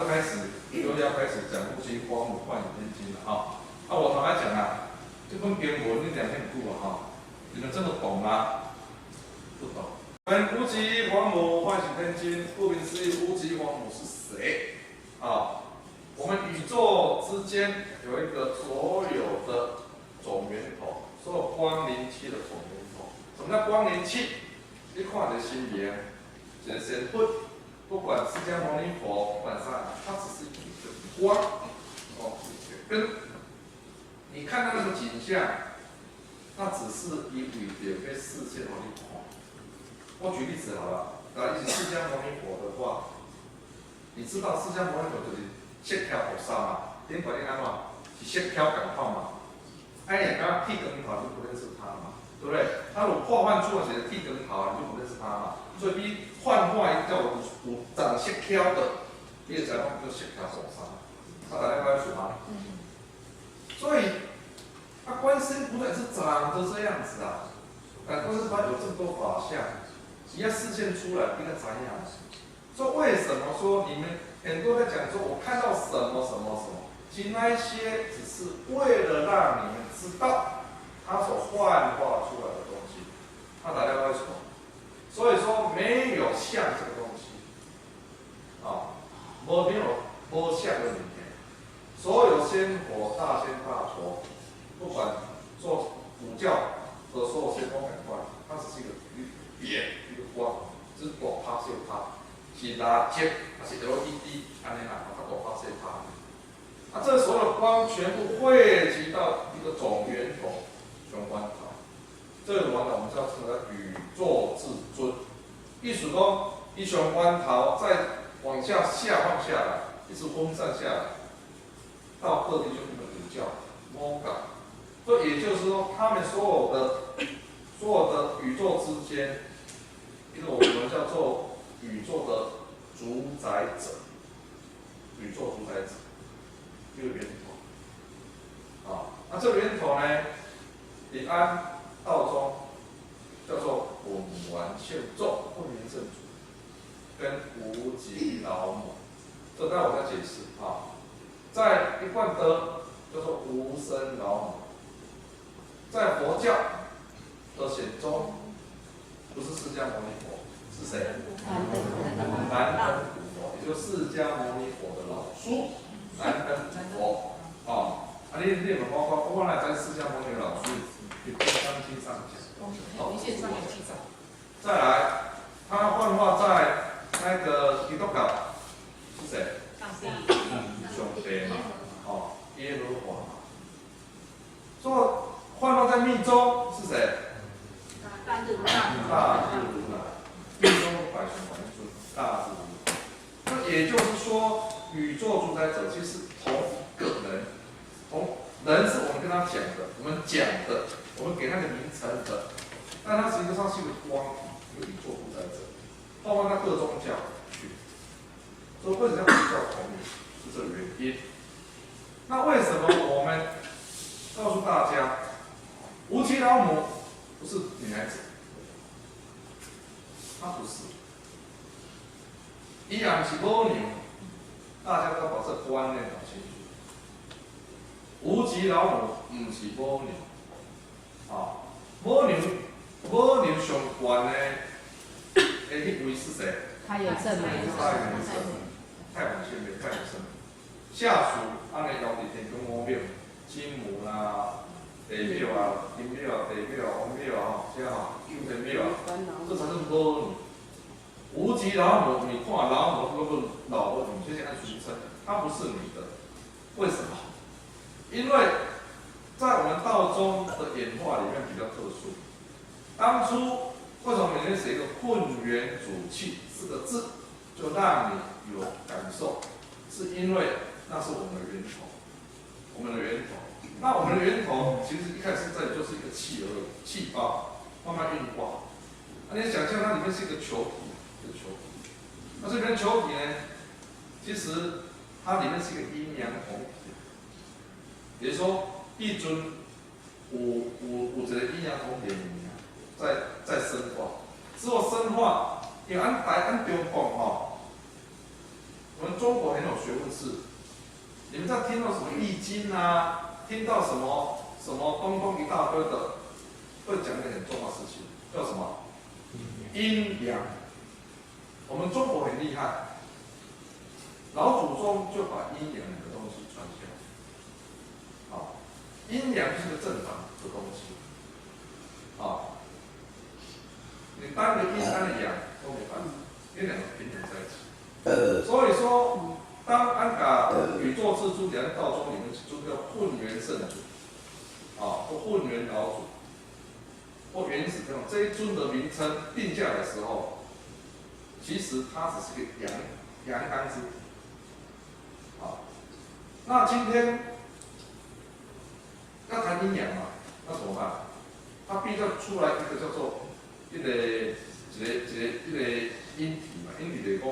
开始又要开始讲无极光母幻影天经了啊！我坦白讲啊，这本经文你2天久了哈，你们真的懂吗？不懂。无极光母幻影天经，顾名思义，无极光母是谁？我们宇宙之间有一个所有的总源头，所有光灵气的总源头。什么叫光灵气？你看这心灵，这身份。 不管释迦牟尼佛，不管啥，它只是一个光，跟你看到那个景象，那只是以为着被世界互你看。我举例子好了，以释迦牟尼佛的话，你知道释迦牟尼佛就是色条菩萨嘛？顶管你安怎？是色条感化嘛？你刚剃光头，你不认识他嘛？对不对？他如果破幻出来是剃光头，你就不认识他嘛？所以比幻化一个有长色条的，你就知道叫色条菩萨。大家了解吗？所以，观世音菩萨是长得这样子啊。观世音菩萨有这么多法相，你要示现出来，应该怎样？说为什么说你们很多在讲说，我看到什么什么什么，其实那一些只是为了让你们知道他所幻化出来的东西。大家了解吗？所以说没有相这个东西，没相的里面，所有仙佛、大仙大佛，不管做古教的所有仙佛感官，它只是一个一个光，只是大拍小拍，是垃圾还是 LED， 安尼啦，它大拍小拍。这所有的光全部汇集到一个总源头，玄关塔。这个完了，我们叫称为宇宙至尊。意思说，一玄关头再往下放下来，一直分散下来，到各地就一个比较魔感。所以也就是说，他们所有的宇宙之间，一个我们叫做宇宙的主宰者，宇宙主宰者，一个源头。那这个源头呢，李安道中叫做本源现咒，不明正主，跟无极老母，这待会我再解释啊。在一贯德叫做无生老母，在佛教的显宗，不是释迦牟尼佛，是谁？燃灯古佛，也就是释迦牟尼佛的老叔，燃灯古佛。你们包括来在释迦牟尼老师，也不相信上讲。文献上有记载。再来，他幻化在那个基督教是谁？上帝。上帝嘛，耶和华嘛。说幻化在密宗是谁？大日如来。大日如来。密宗百雄王尊，大日如来。那也就是说，宇宙主宰者其实同一个人，人是我们跟他讲的，我们讲的，我们给他个名称的。但它实际上是一个光，一个宇宙主宰者，包括那各宗教去，所以为什么要比较同名，是这个原因。那为什么我们告诉大家，无极老母不是女孩子，她不是，依然是母牛，大家都把这观念搞清楚。无极老母不是母牛，母牛上悬的，迄位是谁？他有证明。太阳神明，太阳神明。下属安尼摇伫天宫五庙，金母啦、地庙啊、金庙、地庙、王庙这天庙这才是母女。无极老母，你看老母，不老母，这些按俗称，它不是女的，为什么？因为在我们道中的演化里面比较特殊。当初为什么每天写一个混元主气4个字，就让你有感受，是因为那是我们的源头，我们的源头。那我们的源头其实一开始这里就是一个气而已，气胞慢慢运化。你想象它里面是一个球体，一个球体。那这边球体呢，其实它里面是一个阴阳同体，也就是说，一尊有一个阴阳同体。在深化，只有深化，因为按中讲我们中国很有学问是，你们在听到什么易经啊，听到什么什么东东一大堆的，会讲一个很重要的事情，叫什么？阴阳。我们中国很厉害，老祖宗就把阴阳的东西传下来。好，阴阳是个正常的东西。好，你单个阴单个阳都没办法，因为两个平衡在一起。所以说，当按个宇宙之主两道中里面就叫混元圣主，啊，或混元老祖，或原始这种这一尊的名称定下来的时候。其实它只是个阳刚之体，好，那今天要谈阴阳嘛，那怎么办？它必须要出来一个叫做一个阴体嘛，阴体就是讲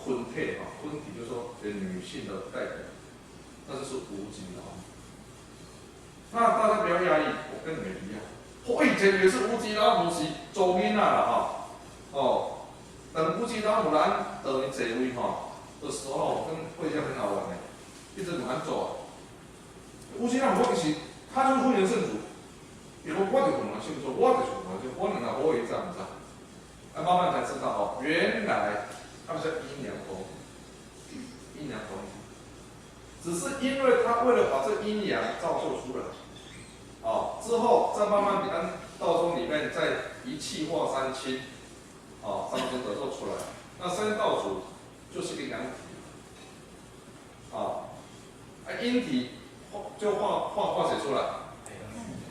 坤体哈，坤体就是说女性的代表，那就是无极老母。那大家不要压抑，我跟你们一样，我以前也是无极老母是周囡仔啦哈，哦。等无极老母咱等于坐位吼的时候，跟会下很好玩的，一直怎么走啊？无极老母其实他就是混元圣主，因为我就很难信说，我就是很难信，我能拿我也这样子，慢慢才知道哦，原来他们叫阴阳同体，阴阳同体，只是因为他为了把这阴阳造就出来，哦，之后再慢慢给咱道中里面再一气化三清。哦，三尊得做出来，那三道主就是个阳体，啊，阴体就化写出来，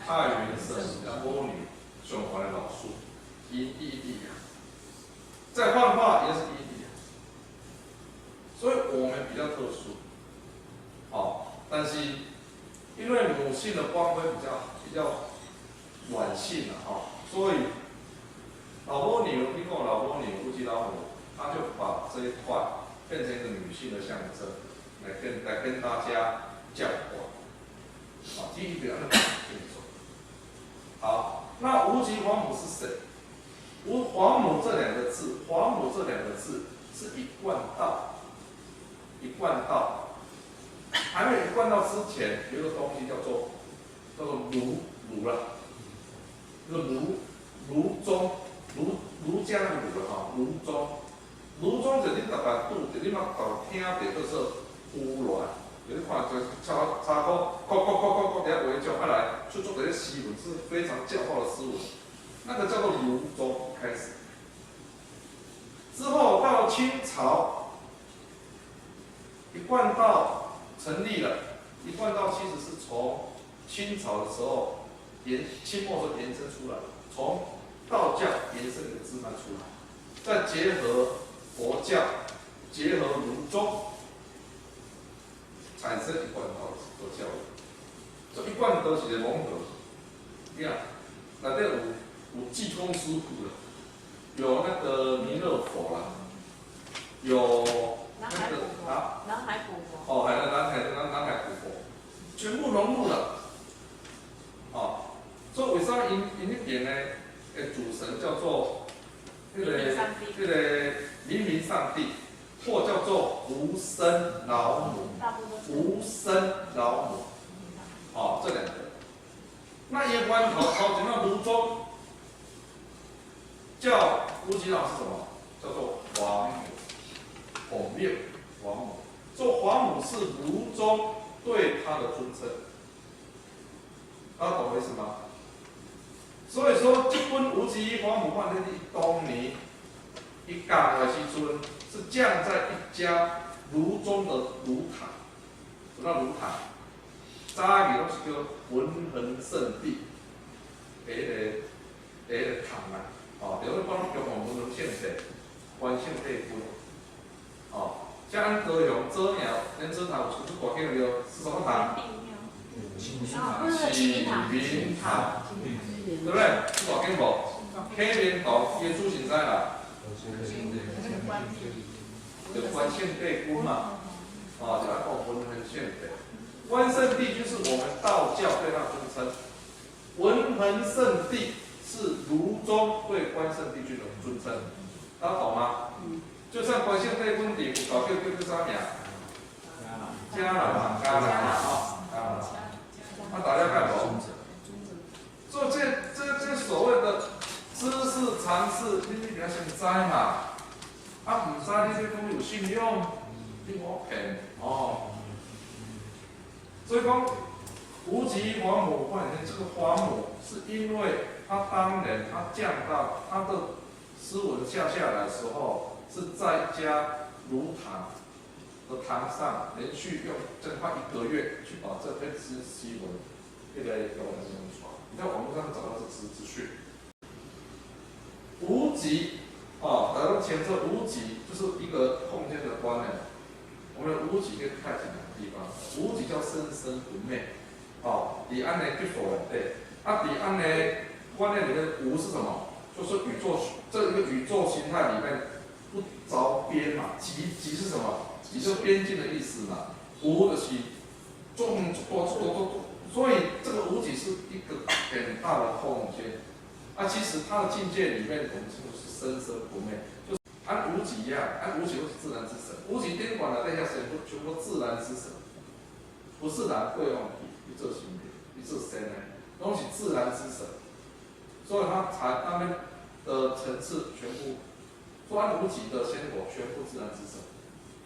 太元神、波女、循环的老树，阴地地阳，再幻化也是阴地阳，所以我们比较特殊，哦，但是因为母性的光辉比较软性的哈，所以。老蜗牛，你讲老蜗牛、无极老母，他就把这一块变成一个女性的象征，来跟大家教化。啊，第一个要清楚。好，那无极皇母是谁？皇母这两个字，皇母这两个字是一贯道，一贯道。还没有一贯道之前，有一个东西叫做儒了，就是儒宗。儒家的儒了哈，儒宗就是你大家拄着，你嘛听到就是胡乱，就是看就是查考，底下围教，来出作这些诗文是非常教化的诗文，那个叫做儒宗开始。之后到清朝，一贯道成立了，一贯道其实是从清朝的时候清末时候延伸出来的，从道教延伸的支脉出来，再结合佛教，结合儒宗，产生一贯道的教育。这一贯道是个蒙德，你看，内底有济公师傅了，有那个弥勒佛啦，有那个南海古佛，哦，南海古佛，全部融入了，哦，所以为啥因那边呢？主神叫做明明上帝，或叫做无生老母，无生老母，哦，这两个。那一关头前那儒宗叫无极老是什么？叫做皇母，孔庙皇母。说皇母是儒宗对他的尊称，大家懂我意思吗？所以说，这本无极皇母幻天地当年一降的时阵，是降在一家儒宗的儒堂。什么叫儒堂？早期拢是叫文衡圣地，一个堂啊，哦，比如说帮中华文衡圣地、关圣帝君，哦，像咱高雄做鸟，咱做头有出歌叫了，是什么堂？启明堂。对不对？是大景无？启明堂耶稣神在啦，就关圣帝君嘛，啊，就来讲文衡圣帝。关圣帝君是我们道教对他尊称，文衡圣帝是儒宗对关圣帝君的尊称，大家懂吗？就算关系对问题有搞叫啥名？加了嘛，加了嘛，加了。那大家看不？做这所谓的知识常识，你一定要先知嘛。啊，唔知你这讲有信用，你我骗哦。所以讲无极黄母换成这个黄母，是因为它当年它降到它的诗文下来的时候，是在家炉堂的堂上连续用正快1个月去把这篇诗文越来越用传。你在网络上找到这资讯。无极啊，来到前侧无极就是一个空间的观念。我们的无极可以看几个地方，无极叫生生不灭。哦，彼岸呢就所谓对，啊，彼岸呢观念里面无是什么？就是宇宙这一个宇宙形态里面不着边嘛，极是什么？极就是边境的意思嘛。无的是众多，所以这个无极是一个很大的空间。啊，其实它的境界里面，我们称为是生生不灭，就是按无极一样，按无极就是自然之神，无极宾馆的那些神全部自然之神，不是人贵用一做行的，一做神呢，都是自然之神，所以它才那边的层次全部，说按无极的仙佛全部自然之神，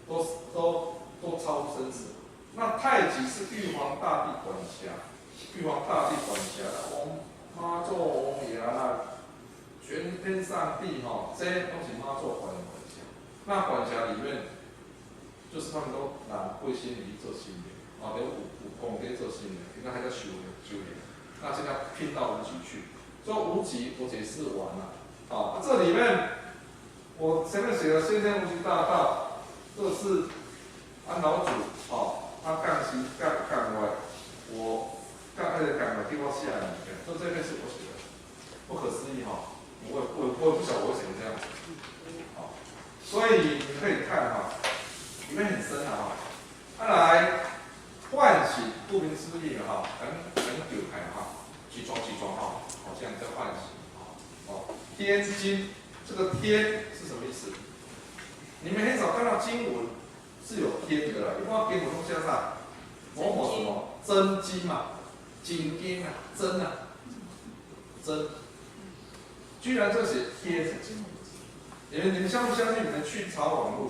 都超生死。那太极是玉皇大帝管辖，玉皇大帝管辖的妈祖、王爷啊，全天上帝哈，这些都是妈祖管辖。那管辖里面，就是他们都拿会心理做心灵，啊，连武功可以做心灵，应该还在修炼。那现在拼到无极去，所以无极我解释完了。啊，这里面我前面写的先天无极大道，这是按老祖他杠歪，我杠歪给我下来。就这边是我写的，不可思议哈！我也不晓得我会写成这样子，好，所以你可以看哈，里面很深啊哈。来唤醒，顾名思义哈，很久开哈，起床哈，好像在唤醒哦。天经，这个天是什么意思？你们很少看到经文是有天的啦，一般经文都加上某某什么真经嘛，经经啊，真啊。真，居然这写天，你们相不相信？你们去查网络，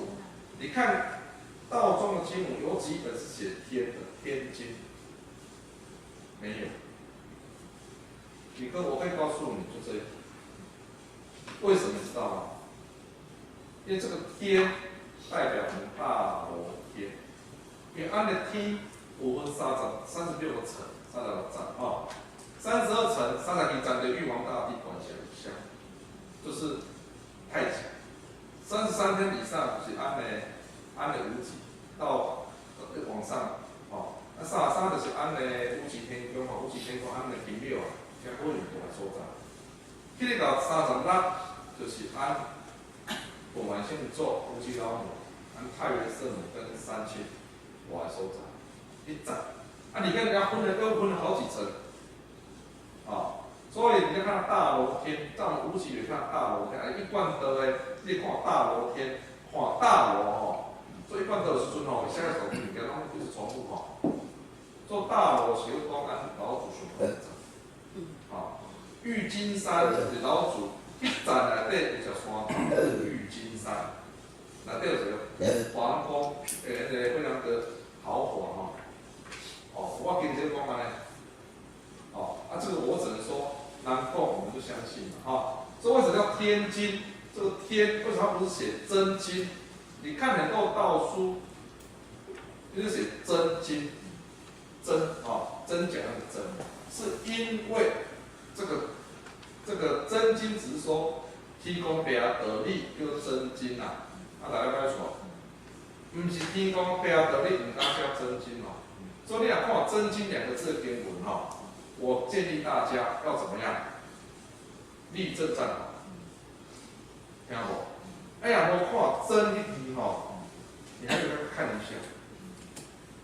你看道中的经文有几本是写天的，天经，没有。我可以告诉你，就这样。为什么你知道吗？因为这个天代表我们大罗天，因为按的天有分36个层，36个站哦。32层，32层的玉皇大帝管辖以下，就是太极。33天以上就是安的无极，到往上哦。那33就是安的无极天宫无极天宫安的平庙啊，像古人就来所在。去到36就是安本丸圣祖、无极老母、安太元圣母跟三清我来所在。一站，里面人家分了好几层。所以你要看到大罗天，在我们无极里看大罗天，一贯的嘞，你看大罗天，看大罗所以一贯的时阵下个手物件拢一直重复做大罗是讲按老祖上玉金山是老祖一站内底有一座山叫玉金山，内底有一个皇宫，非常的豪华我跟你讲安尼。这个我只能说，难共我们就相信了所以为什么叫天经？这个天为什么它不是写真经？你看很多道书，就是写真经，真真假的真，是因为这个真经只是说天公伯得力叫真经大家该说，不是天公伯得力，唔单叫真经所以你若看真经2个字的经文我建议大家要怎么样？立正站好，听无？哎呀，我看真一题你还有要看一下，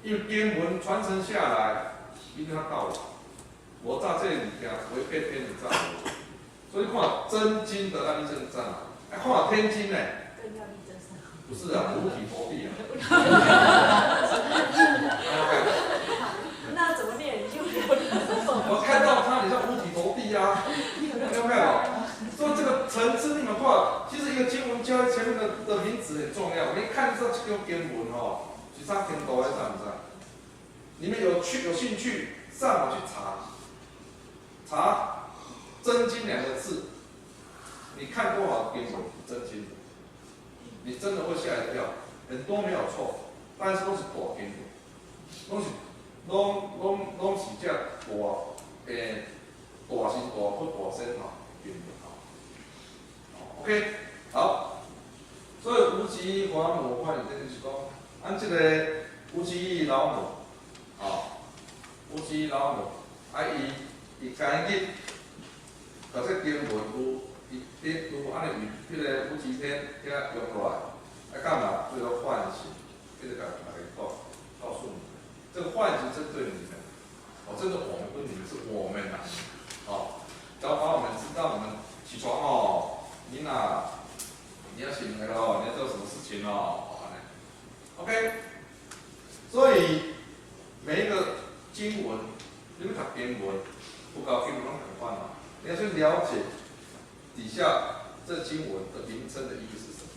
因为经文传承下来，一定要道理。我在这里听违背天理站，所以看真经的要立正站看天经呢？更要立正站。不是啊，五体投地啊。那怎么念？我看到他，你像五体投地啊，有没有？所以这个层次你们看，其实一个经文教前面的名词很重要。你看这几个经文哦，是啥经读的，知不知？你们有兴趣上网去查真经两个字，你看多少经文真经？你真的会吓一跳，很多没有错，但是都是大经文，拢是这大大心大不大身吼经文吼。OK， 好，所以无极华母看这就是讲，咱这个无极老母，无极老母，伊家己把这经文有安尼与迄个无极天遐用落来，干嘛？为了唤醒，这个大家告诉你们，这个唤醒针对你们，真的我们不是你们，是我们呐，只要把我们知道你们起床你要醒来了你要做什么事情OK， 所以每一个经文，你们读经文，不搞经文拢同款你要去了解底下这经文的名称的意义是什么。